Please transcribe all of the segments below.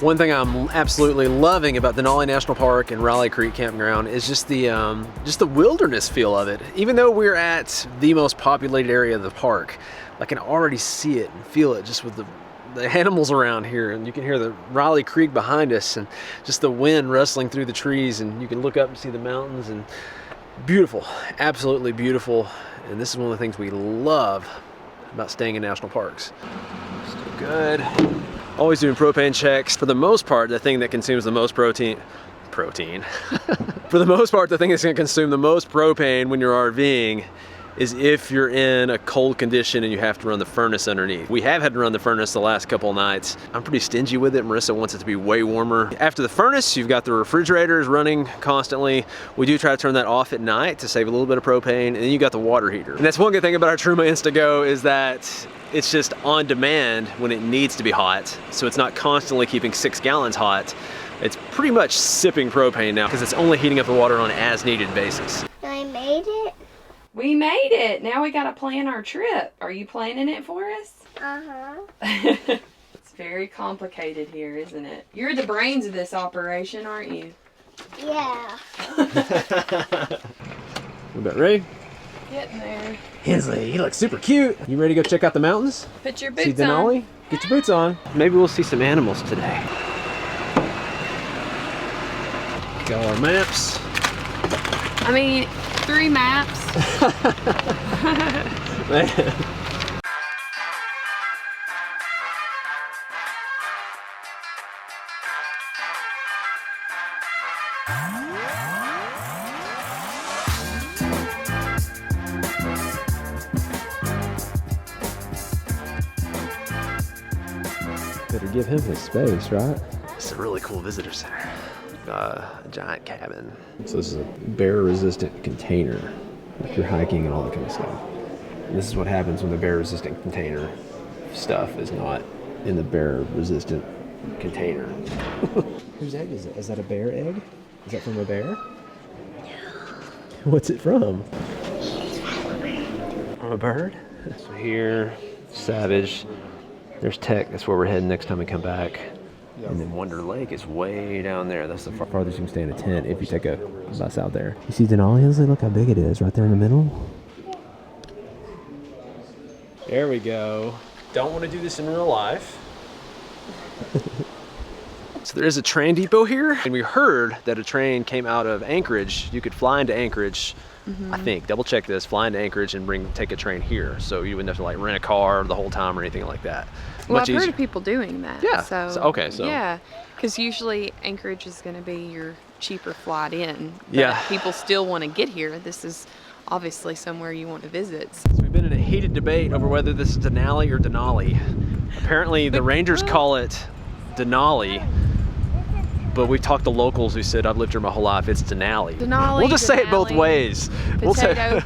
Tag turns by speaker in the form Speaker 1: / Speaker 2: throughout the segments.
Speaker 1: One thing I'm absolutely loving about Denali National Park and Riley Creek Campground is just the wilderness feel of it. Even though we're at the most populated area of the park, I can already see it and feel it just with the animals around here, and you can hear the Riley Creek behind us and just the wind rustling through the trees, and you can look up and see the mountains, and beautiful, absolutely beautiful. And this is one of the things we love about staying in national parks. Still good. Always doing propane checks. For the most part, the thing that consumes the most protein. For the most part, the thing that's gonna consume the most propane when you're RVing is if you're in a cold condition and you have to run the furnace underneath. We have had to run the furnace the last couple of nights. I'm pretty stingy with it. Marissa wants it to be way warmer. After the furnace, you've got the refrigerators running constantly. We do try to turn that off at night to save a little bit of propane, and then you got the water heater. And that's one good thing about our Truma Instago is that it's just on demand when it needs to be hot. So it's not constantly keeping 6 gallons hot. It's pretty much sipping propane now because it's only heating up the water on an as needed basis.
Speaker 2: I made it.
Speaker 3: We made it. Now we gotta plan our trip. Are you planning it for us?
Speaker 2: Uh-huh.
Speaker 3: It's very complicated here, isn't it? You're the brains of this operation, aren't you?
Speaker 2: Yeah.
Speaker 1: We about ready?
Speaker 3: Getting there.
Speaker 1: Hensley, he looks super cute. You ready to go check out the mountains?
Speaker 3: Put your
Speaker 1: See
Speaker 3: boots on.
Speaker 1: Denali? Get your boots on. Maybe we'll see some animals today. Got our maps.
Speaker 3: I mean, 3 maps.
Speaker 1: Man. Better give him his space, right? It's a really cool visitor center. A giant cabin. So this is a bear-resistant container, if you're hiking and all that kind of stuff. And this is what happens when the bear-resistant container stuff is not in the bear-resistant container. Whose egg is it? Is that a bear egg? Is that from a bear? No. What's it from? From a bird? So here, Savage. There's Tech. That's where we're heading next time we come back. And then Wonder Lake is way down there. That's the farthest you can stay in a tent if you take a bus out there. You see Denali, Hensley? Look how big it is right there in the middle. There we go. Don't want to do this in real life. So there is a train depot here, and we heard that a train came out of Anchorage. You could fly into Anchorage, I think. Double check this. Fly into Anchorage and take a train here, so you wouldn't have to like rent a car the whole time or anything like that.
Speaker 3: Well, I've heard of people doing that.
Speaker 1: Yeah.
Speaker 3: So yeah, because usually Anchorage is going to be your cheaper flight in. But
Speaker 1: yeah.
Speaker 3: People still want to get here. This is obviously somewhere you want to visit.
Speaker 1: So we've been in a heated debate over whether this is Denali or Denali. Apparently the Rangers call it Denali, but we've talked to locals who said, I've lived here my whole life, it's Denali.
Speaker 3: We'll
Speaker 1: just say it both ways.
Speaker 3: Potato.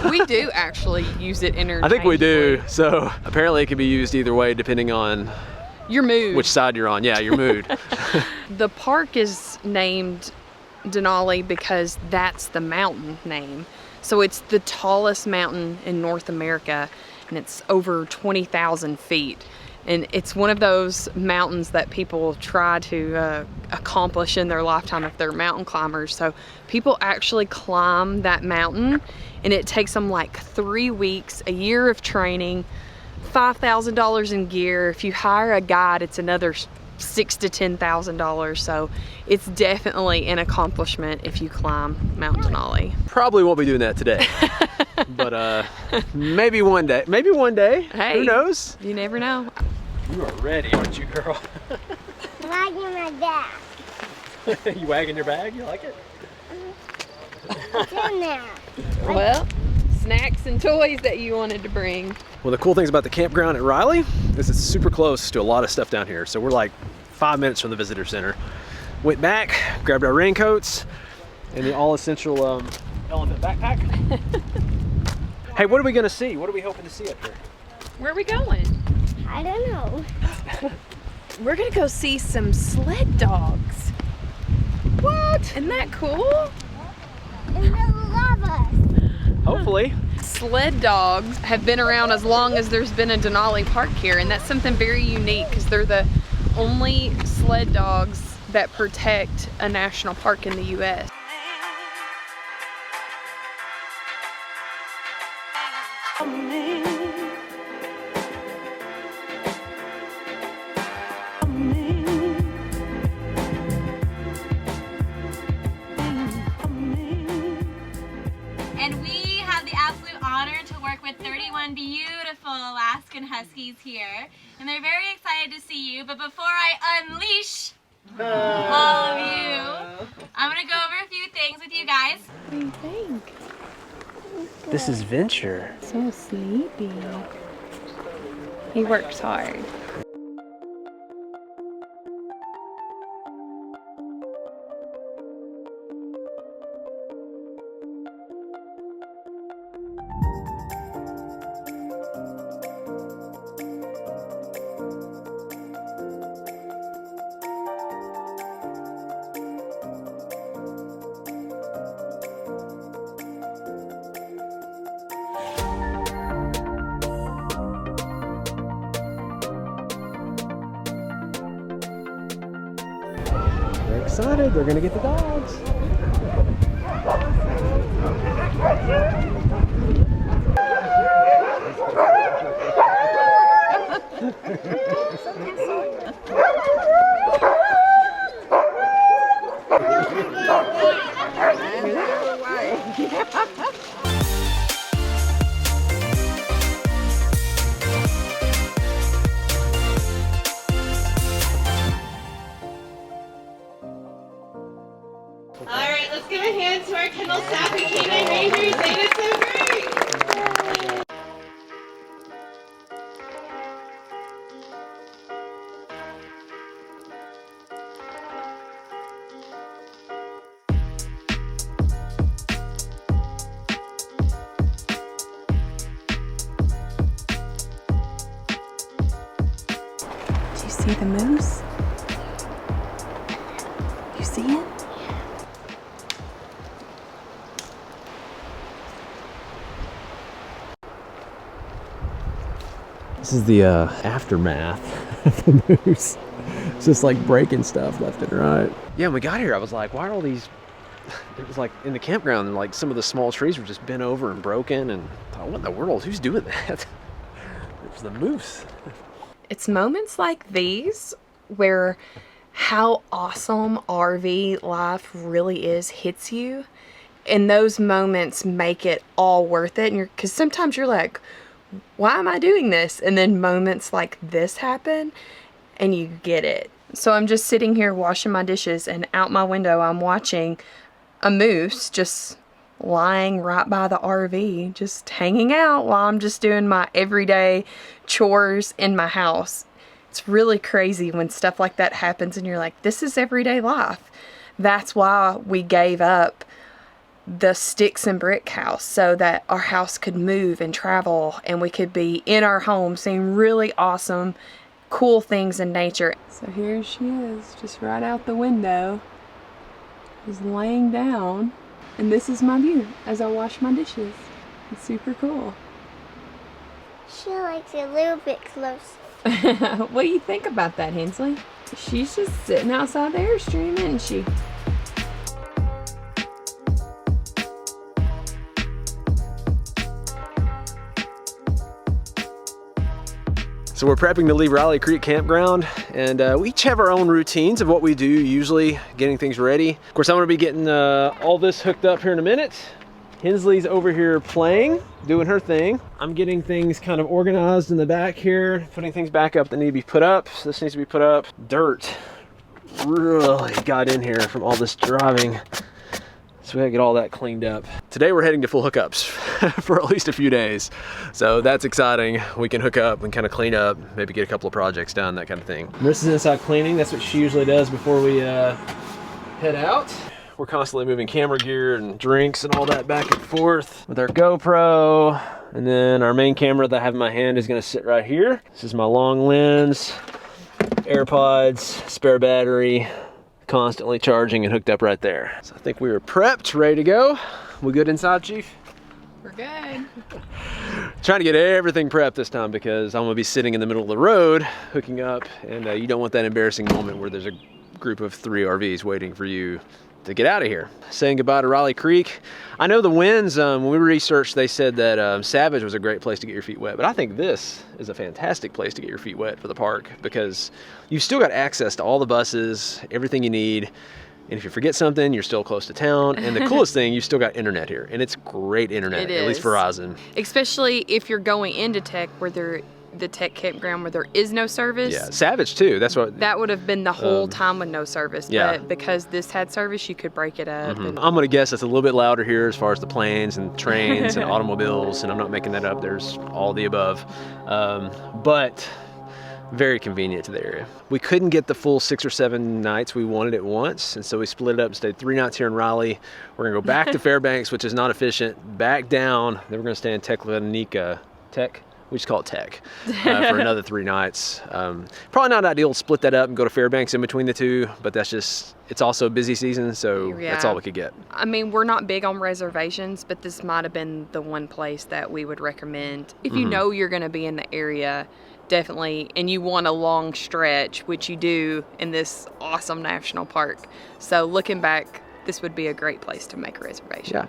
Speaker 3: We do actually use it interchangeably.
Speaker 1: I think we do. So apparently it can be used either way depending on
Speaker 3: your mood.
Speaker 1: Which side you're on. Yeah, your mood.
Speaker 3: The park is named Denali because that's the mountain name. So it's the tallest mountain in North America, and it's over 20,000 feet. And it's one of those mountains that people try to accomplish in their lifetime if they're mountain climbers. So people actually climb that mountain, and it takes them like 3 weeks, a year of training, $5,000 in gear. If you hire a guide, it's another $6,000 to $10,000. So it's definitely an accomplishment if you climb Mount Denali.
Speaker 1: Probably won't be doing that today. But maybe one day. Maybe one day.
Speaker 3: Hey,
Speaker 1: who knows?
Speaker 3: You never know.
Speaker 1: You are ready, aren't you, girl?
Speaker 2: Wagging my bag.
Speaker 1: You wagging your bag? You like it?
Speaker 2: It's in there.
Speaker 3: Well, snacks and toys that you wanted to bring.
Speaker 1: One of the cool things about the campground at Riley is it's super close to a lot of stuff down here. So we're like 5 minutes from the visitor center. Went back, grabbed our raincoats, and the all-essential elephant backpack. Hey, what are we gonna see? What are we hoping to see up here?
Speaker 3: Where are we going?
Speaker 2: I don't know.
Speaker 3: We're gonna go see some sled dogs. What? Isn't that cool?
Speaker 2: And they'll love us.
Speaker 1: Hopefully.
Speaker 3: Sled dogs have been around as long as there's been a Denali park here, and that's something very unique because they're the only sled dogs that protect a national park in the US.
Speaker 4: And we have the absolute honor to work with 31 beautiful Alaskan Huskies here. And they're very excited to see you. But before I unleash all of you, I'm going to go over a few things with you guys.
Speaker 3: What do you think?
Speaker 1: This is Venture.
Speaker 3: So sleepy. He works hard.
Speaker 1: They're excited. They're gonna get the dogs.
Speaker 4: All right, let's give a hand to our kennel staff and canine rangers. They did so great.
Speaker 3: Do you see the moose? You see it?
Speaker 1: This is the aftermath of the moose. It's just like breaking stuff left and right. Yeah, when we got here, I was like, why are all these... It was like in the campground, and like some of the small trees were just bent over and broken, and I thought, what in the world? Who's doing that? It was the moose.
Speaker 3: It's moments like these where how awesome RV life really is hits you. And those moments make it all worth it. And because sometimes you're like, why am I doing this? And then moments like this happen and you get it. So I'm just sitting here washing my dishes, and out my window I'm watching a moose just lying right by the RV, just hanging out while I'm just doing my everyday chores in my house. It's really crazy when stuff like that happens and you're like, this is everyday life. That's why we gave up the sticks and brick house, so that our house could move and travel and we could be in our home seeing really awesome, cool things in nature. So here she is, just right out the window, just laying down. And this is my view as I wash my dishes. It's super cool.
Speaker 2: She likes it a little bit close.
Speaker 3: What do you think about that, Hensley? She's just sitting outside the Airstream, isn't she?
Speaker 1: So we're prepping to leave Riley Creek Campground, and we each have our own routines of what we do, usually getting things ready. Of course, I'm gonna be getting all this hooked up here in a minute. Hensley's over here playing, doing her thing. I'm getting things kind of organized in the back here, putting things back up that need to be put up. So this needs to be put up. Dirt really got in here from all this driving. So we gotta get all that cleaned up. Today we're heading to full hookups for at least a few days. So that's exciting. We can hook up and kind of clean up, maybe get a couple of projects done, that kind of thing. Marissa's inside cleaning. That's what she usually does before we head out. We're constantly moving camera gear and drinks and all that back and forth with our GoPro. And then our main camera that I have in my hand is gonna sit right here. This is my long lens, AirPods, spare battery, constantly charging and hooked up right there. So I think we are prepped, ready to go. We good inside, Chief?
Speaker 3: We're good.
Speaker 1: Trying to get everything prepped this time because I'm gonna be sitting in the middle of the road hooking up, and you don't want that embarrassing moment where there's a group of 3 RVs waiting for you to get out of here. Saying goodbye to Riley Creek. I know the winds, when we researched, they said that Savage was a great place to get your feet wet, but I think this is a fantastic place to get your feet wet for the park because you've still got access to all the buses, everything you need. And if you forget something, you're still close to town. And the coolest thing, you still got internet here. And it's great internet, at least Verizon.
Speaker 3: Especially if you're going into Tech where the Tech campground where there is no service.
Speaker 1: Yeah, Savage too. That's what.
Speaker 3: That would have been the whole time with no service.
Speaker 1: Yeah.
Speaker 3: But because this had service, you could break it up. And
Speaker 1: I'm gonna guess it's a little bit louder here as far as the planes and trains and automobiles. And I'm not making that up. There's all the above. But very convenient to the area. We couldn't get the full 6 or 7 nights we wanted at once, and so we split it up and stayed 3 nights here in Raleigh. We're gonna go back to Fairbanks, which is not efficient, back down, then we're gonna stay in Tech, we just call it Tech, for another 3 nights. Probably not ideal to split that up and go to Fairbanks in between the 2, but that's just, it's also busy season, so that's all we could get.
Speaker 3: I mean, we're not big on reservations, but this might have been the one place that we would recommend. If you know you're gonna be in the area, definitely, and you want a long stretch, which you do in this awesome national park. So looking back, this would be a great place to make a reservation.
Speaker 1: Yeah.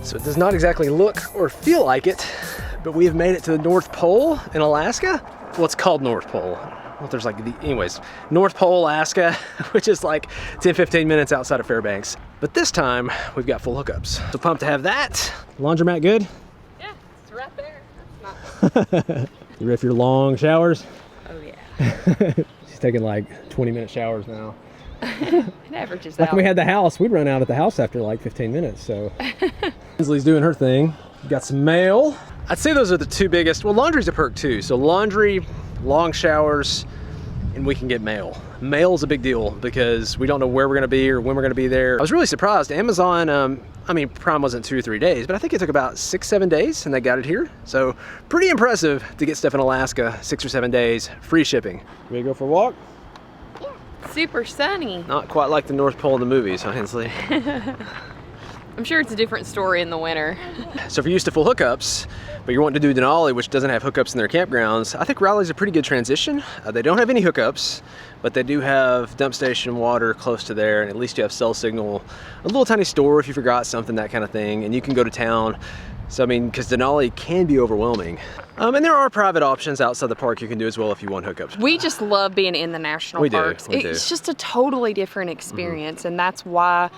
Speaker 1: So it does not exactly look or feel like it, but we have made it to the North Pole in Alaska. Well, it's called North Pole. Well, there's like anyways, North Pole, Alaska, which is like 10-15 minutes outside of Fairbanks. But this time we've got full hookups. So pumped to have that. Laundromat good?
Speaker 3: Yeah, it's right there.
Speaker 1: You ready for your long showers?
Speaker 3: Oh yeah.
Speaker 1: She's taking like 20-minute showers now.
Speaker 3: It averages
Speaker 1: Like
Speaker 3: out.
Speaker 1: when we had the house, we'd run out at the house after like 15 minutes, so. Kinsley's doing her thing. Got some mail. I'd say those are the 2 biggest. Well, laundry's a perk too. So laundry, long showers, and we can get mail. Mail's a big deal because we don't know where we're gonna be or when we're gonna be there. I was really surprised. Amazon, I mean, Prime wasn't 2 or 3 days, but I think it took about 6-7 days and they got it here. So pretty impressive to get stuff in Alaska, 6 or 7 days, free shipping. Ready to go for a walk?
Speaker 3: Super sunny.
Speaker 1: Not quite like the North Pole in the movies, huh, Hensley?
Speaker 3: I'm sure it's a different story in the winter.
Speaker 1: So if you're used to full hookups, but you're wanting to do Denali, which doesn't have hookups in their campgrounds, I think Raleigh's a pretty good transition. They don't have any hookups, but they do have dump station water close to there, and at least you have cell signal, a little tiny store if you forgot something, that kind of thing, and you can go to town. So I mean, because Denali can be overwhelming. And there are private options outside the park you can do as well if you want hookups.
Speaker 3: We just love being in the national parks.
Speaker 1: We do.
Speaker 3: It's just a totally different experience, and that's why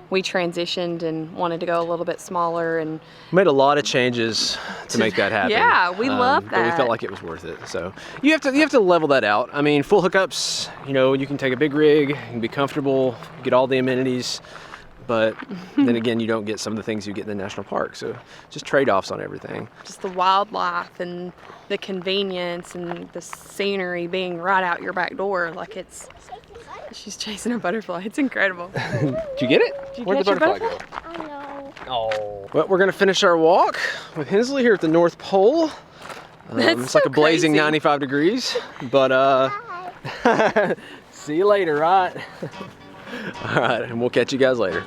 Speaker 3: we transitioned and wanted to go a little bit smaller and
Speaker 1: made a lot of changes to make that happen.
Speaker 3: Yeah, we love that.
Speaker 1: But we felt like it was worth it. So you have to level that out. I mean, full hookups, you know, you can take a big rig, you can be comfortable, get all the amenities, but then again, you don't get some of the things you get in the national park. So just trade-offs on everything.
Speaker 3: Just the wildlife and the convenience and the scenery being right out your back door. Like it's, she's chasing a butterfly. It's incredible.
Speaker 1: Did you get it?
Speaker 3: Did you
Speaker 1: Where'd the
Speaker 3: catch your
Speaker 1: butterfly go?
Speaker 2: I know.
Speaker 1: Oh. Well, we're gonna finish our walk with Hensley here at the North Pole. It's like a blazing 95 degrees, but see you later, right? All right, and we'll catch you guys later.